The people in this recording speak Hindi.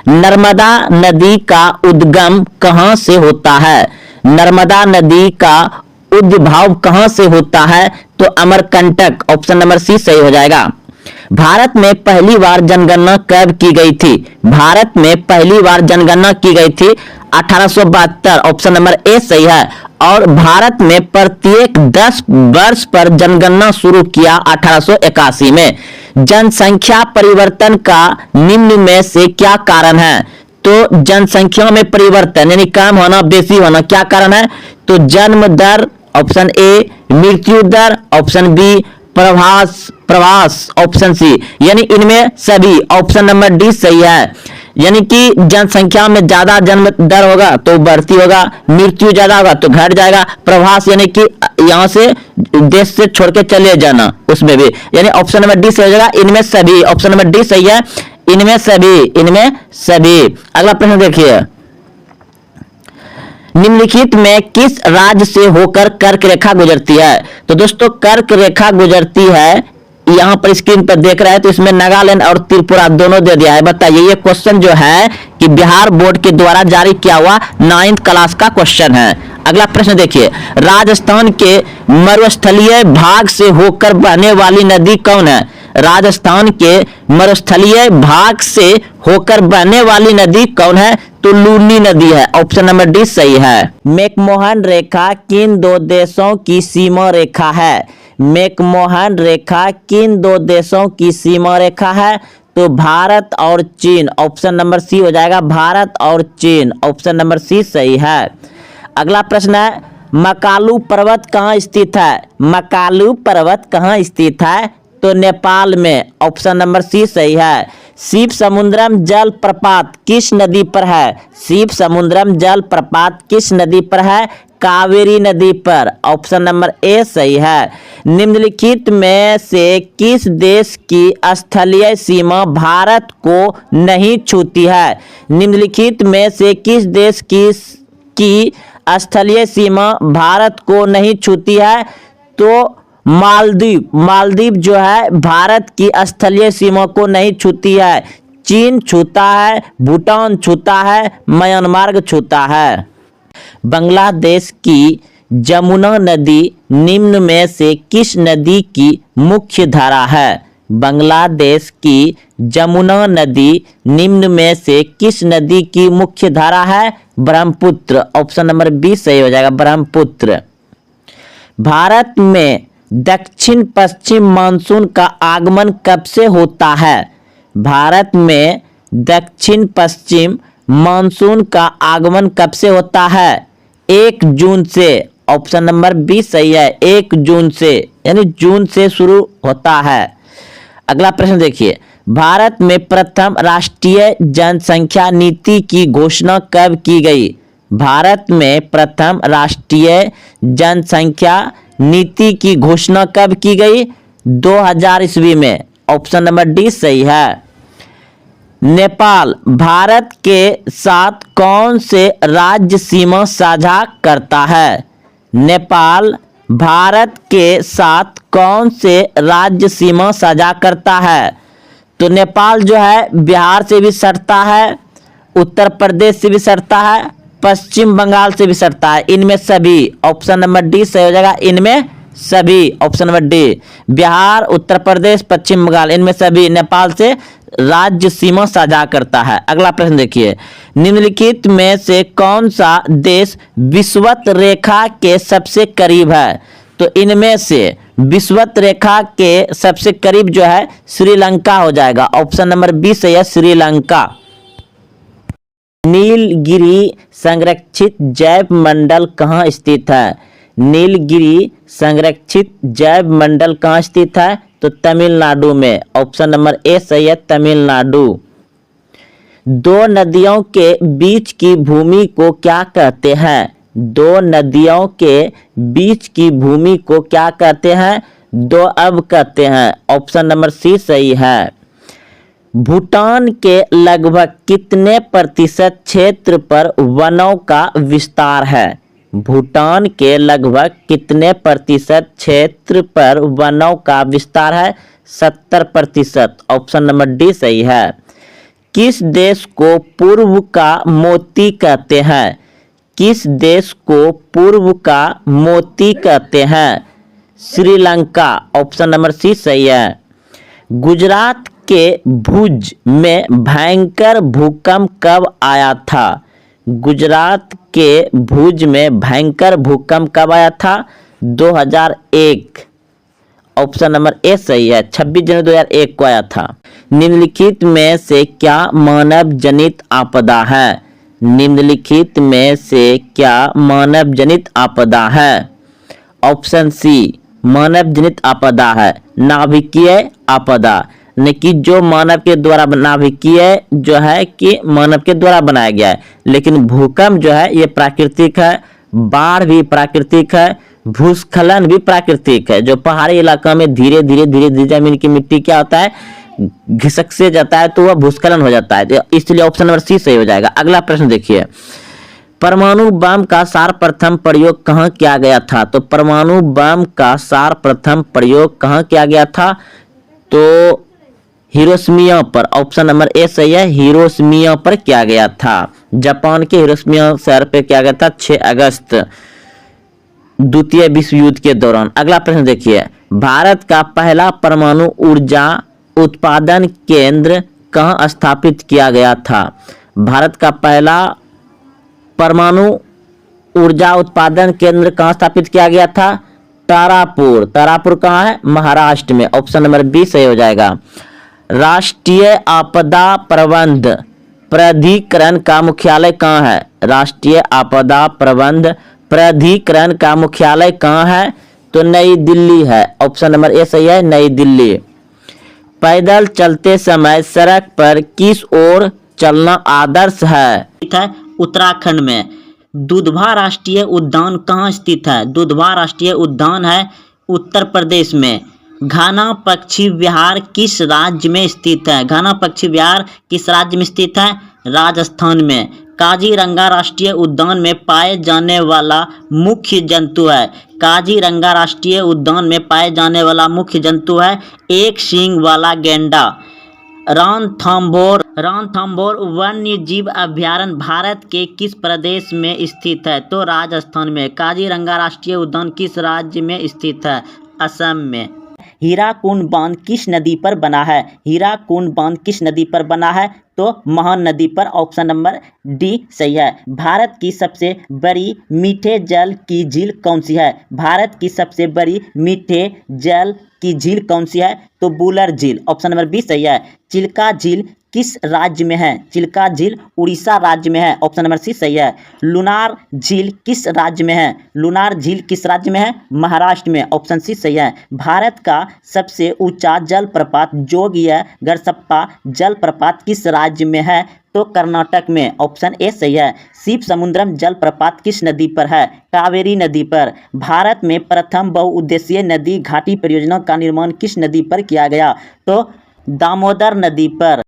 नर्मदा नदी का उद्गम कहां से होता है? नर्मदा नदी का उद्भव कहां से होता है? तो अमरकंटक, ऑप्शन नंबर सी सही हो जाएगा। भारत में पहली बार जनगणना कब की गई थी? भारत में पहली बार जनगणना की गई थी 1872, ऑप्शन नंबर ए सही है। और भारत में प्रत्येक 10 वर्ष पर जनगणना शुरू किया 1881 में। जनसंख्या परिवर्तन का निम्न में से क्या कारण है? तो जनसंख्या में परिवर्तन यानी कम होना बेसी होना, क्या कारण है? तो जन्म दर, ऑप्शन ए, मृत्यु दर, ऑप्शन बी, प्रवास, ऑप्शन सी, यानी इनमें सभी, ऑप्शन नंबर डी सही है। यानी कि जनसंख्या में ज्यादा जन्म दर होगा तो बढ़ती होगा, मृत्यु ज्यादा होगा तो घट जाएगा, प्रवास यानी कि यहाँ से देश से छोड़ के चले जाना, उसमें भी, यानी ऑप्शन नंबर डी सही हो जाएगा। इनमें सभी, ऑप्शन नंबर डी सही है। इनमें सभी। अगला प्रश्न देखिए, निम्नलिखित में किस राज्य से होकर कर्क रेखा गुजरती है? तो दोस्तों कर्क रेखा गुजरती है, यहाँ पर स्क्रीन पर देख रहे हैं तो इसमें नागालैंड और त्रिपुरा दोनों दे दिया है। बताइए, ये क्वेश्चन जो है कि बिहार बोर्ड के द्वारा जारी किया हुआ 9th क्लास का क्वेश्चन है। अगला प्रश्न देखिए, राजस्थान के मरुस्थलीय भाग से होकर बहने वाली नदी कौन है? राजस्थान के मरुस्थलीय भाग से होकर बहने वाली नदी कौन है? तो लूनी नदी है, ऑप्शन नंबर डी सही है। मैकमोहन रेखा किन दो देशों की सीमा रेखा है? मैकमोहन रेखा किन दो देशों की सीमा रेखा है? तो भारत और चीन, ऑप्शन नंबर सी हो जाएगा। भारत और चीन, ऑप्शन नंबर सी सही है। अगला प्रश्न है, मकालू पर्वत कहाँ स्थित है? मकालू पर्वत कहाँ स्थित है? तो नेपाल में, ऑप्शन नंबर सी सही है। शिव समुद्रम जल प्रपात किस नदी पर है? शिव समुद्रम जल प्रपात किस नदी पर है? कावेरी नदी पर, ऑप्शन नंबर ए सही है। निम्नलिखित में से किस देश की स्थलीय सीमा भारत को नहीं छूती है? निम्नलिखित में से किस देश की स्थलीय सीमा भारत को नहीं छूती है? तो मालदीव जो है भारत की स्थलीय सीमा को नहीं छूती है। चीन छूता है, भूटान छूता है, म्यांमार छूता है। बांग्लादेश की जमुना नदी निम्न में से किस नदी की मुख्य धारा है? बांग्लादेश की जमुना नदी निम्न में से किस नदी की मुख्य धारा है? ब्रह्मपुत्र, ऑप्शन नंबर बी सही हो जाएगा, ब्रह्मपुत्र। भारत में दक्षिण पश्चिम मानसून का आगमन कब से होता है? भारत में दक्षिण पश्चिम मानसून का आगमन कब से होता है? 1 जून से, ऑप्शन नंबर बी सही है, 1 जून से, यानी जून से शुरू होता है। अगला प्रश्न देखिए, भारत में प्रथम राष्ट्रीय जनसंख्या नीति की घोषणा कब की गई? भारत में प्रथम राष्ट्रीय जनसंख्या नीति की घोषणा कब की गई? 2000 ईस्वी में, ऑप्शन नंबर डी सही है। नेपाल भारत के साथ कौन से राज्य सीमा साझा करता है? नेपाल भारत के साथ कौन से राज्य सीमा साझा करता है? तो नेपाल जो है बिहार से भी सटता है, उत्तर प्रदेश से भी सटता है, पश्चिम बंगाल से भी सटता है। इनमें सभी, ऑप्शन नंबर डी सही हो जाएगा। इनमें सभी, option number D, Bihar, Uttar Pradesh, पश्चिम बंगाल, इनमें सभी नेपाल से राज्य सीमा साझा करता है। अगला प्रश्न देखिए, निम्नलिखित में से कौन सा देश विषुवत रेखा के सबसे करीब है? तो इनमें से विषुवत रेखा के सबसे करीब जो है श्रीलंका हो जाएगा, ऑप्शन नंबर बी सही है, श्रीलंका। नीलगिरी संरक्षित जैव मंडल कहाँ स्थित है? नीलगिरी संरक्षित जैव मंडल कहाँ स्थित है? तो तमिलनाडु में, ऑप्शन नंबर ए सही है, तमिलनाडु। दो नदियों के बीच की भूमि को क्या कहते हैं? दो नदियों के बीच की भूमि को क्या कहते हैं? दोअब कहते हैं, ऑप्शन नंबर सी सही है। भूटान के लगभग कितने प्रतिशत क्षेत्र पर वनों का विस्तार है? भूटान के लगभग कितने प्रतिशत क्षेत्र पर वनों का विस्तार है? 70%, ऑप्शन नंबर डी सही है। किस देश को पूर्व का मोती कहते हैं? किस देश को पूर्व का मोती कहते हैं? श्रीलंका। ऑप्शन नंबर सी सही है। गुजरात के भुज में भयंकर भूकंप कब आया था? गुजरात के भुज में भयंकर भूकंप कब आया था? 2001। ऑप्शन नंबर ए सही है। 26 जनवरी 2001 को आया था। निम्नलिखित में से क्या मानव जनित आपदा है? निम्नलिखित में से क्या मानव जनित आपदा है? ऑप्शन सी मानव जनित आपदा है नाभिकीय आपदा, यानी कि जो मानव के द्वारा नाभिकीय जो है कि मानव के द्वारा बनाया गया है, लेकिन भूकंप जो है ये प्राकृतिक है, बाढ़ भी प्राकृतिक है, भूस्खलन भी प्राकृतिक है। जो पहाड़ी इलाका में धीरे धीरे जमीन की मिट्टी क्या होता है, घिसक से जाता है तो वह भूस्खलन हो जाता है, तो इसलिए ऑप्शन नंबर सी सही हो जाएगा। अगला प्रश्न देखिए, परमाणु बम का सर्वप्रथम प्रयोग कहाँ किया गया था? तो परमाणु बम का सर्वप्रथम प्रयोग कहाँ किया गया था? तो हिरोशिमा पर। ऑप्शन नंबर ए सही है, हिरोशिमा पर किया गया था। जापान के हिरोशिमा शहर पे किया गया था 6 अगस्त द्वितीय विश्व युद्ध के दौरान। अगला प्रश्न देखिए, भारत का पहला परमाणु ऊर्जा उत्पादन केंद्र कहाँ स्थापित किया गया था? भारत का पहला परमाणु ऊर्जा उत्पादन केंद्र कहाँ स्थापित किया गया था? तारापुर। तारापुर कहाँ है? महाराष्ट्र में। ऑप्शन नंबर बी सही हो जाएगा। राष्ट्रीय आपदा प्रबंध प्राधिकरण का मुख्यालय कहाँ है? राष्ट्रीय आपदा प्रबंध प्राधिकरण का मुख्यालय कहाँ है? तो नई दिल्ली है। ऑप्शन नंबर ए सही है, नई दिल्ली। पैदल चलते समय सड़क पर किस ओर चलना आदर्श है? उत्तराखंड में। दुधवा राष्ट्रीय उद्यान कहाँ स्थित है? दुधवा राष्ट्रीय उद्यान है उत्तर प्रदेश में। घाना पक्षी विहार किस राज्य में स्थित है? घाना पक्षी विहार किस राज्य में स्थित है? राजस्थान में। काजीरंगा राष्ट्रीय उद्यान में पाए जाने वाला मुख्य जंतु है? काजीरंगा राष्ट्रीय उद्यान में पाए जाने वाला मुख्य जंतु है एक सींग वाला गैंडा। रणथंभौर वन्य जीव अभयारण्य भारत के किस प्रदेश में स्थित है? तो राजस्थान में। काजीरंगा राष्ट्रीय उद्यान किस राज्य में स्थित है? असम में। हीराकुंड बांध किस नदी पर बना है? हीराकुंड बांध किस नदी पर बना है? तो महान नदी पर। ऑप्शन नंबर डी सही है। भारत की सबसे बड़ी मीठे जल की झील कौन सी है? भारत की सबसे बड़ी मीठे जल की झील कौन सी है? तो बुलर झील। ऑप्शन नंबर बी सही है। चिल्का झील किस राज्य में है? चिल्का झील उड़ीसा राज्य में है। ऑप्शन नंबर सी सही है। लुनार झील किस राज्य में है? लुनार झील किस राज्य में है? महाराष्ट्र में। ऑप्शन सी सही है। भारत का सबसे ऊंचा जलप्रपात जोगिया गरसप्पा जलप्रपात किस राज्य में है? तो कर्नाटक में। ऑप्शन ए सही है। शिव समुद्रम जलप्रपात किस नदी पर है? कावेरी नदी पर। भारत में प्रथम बहुउद्देशीय नदी घाटी परियोजना का निर्माण किस नदी पर किया गया? तो दामोदर नदी पर।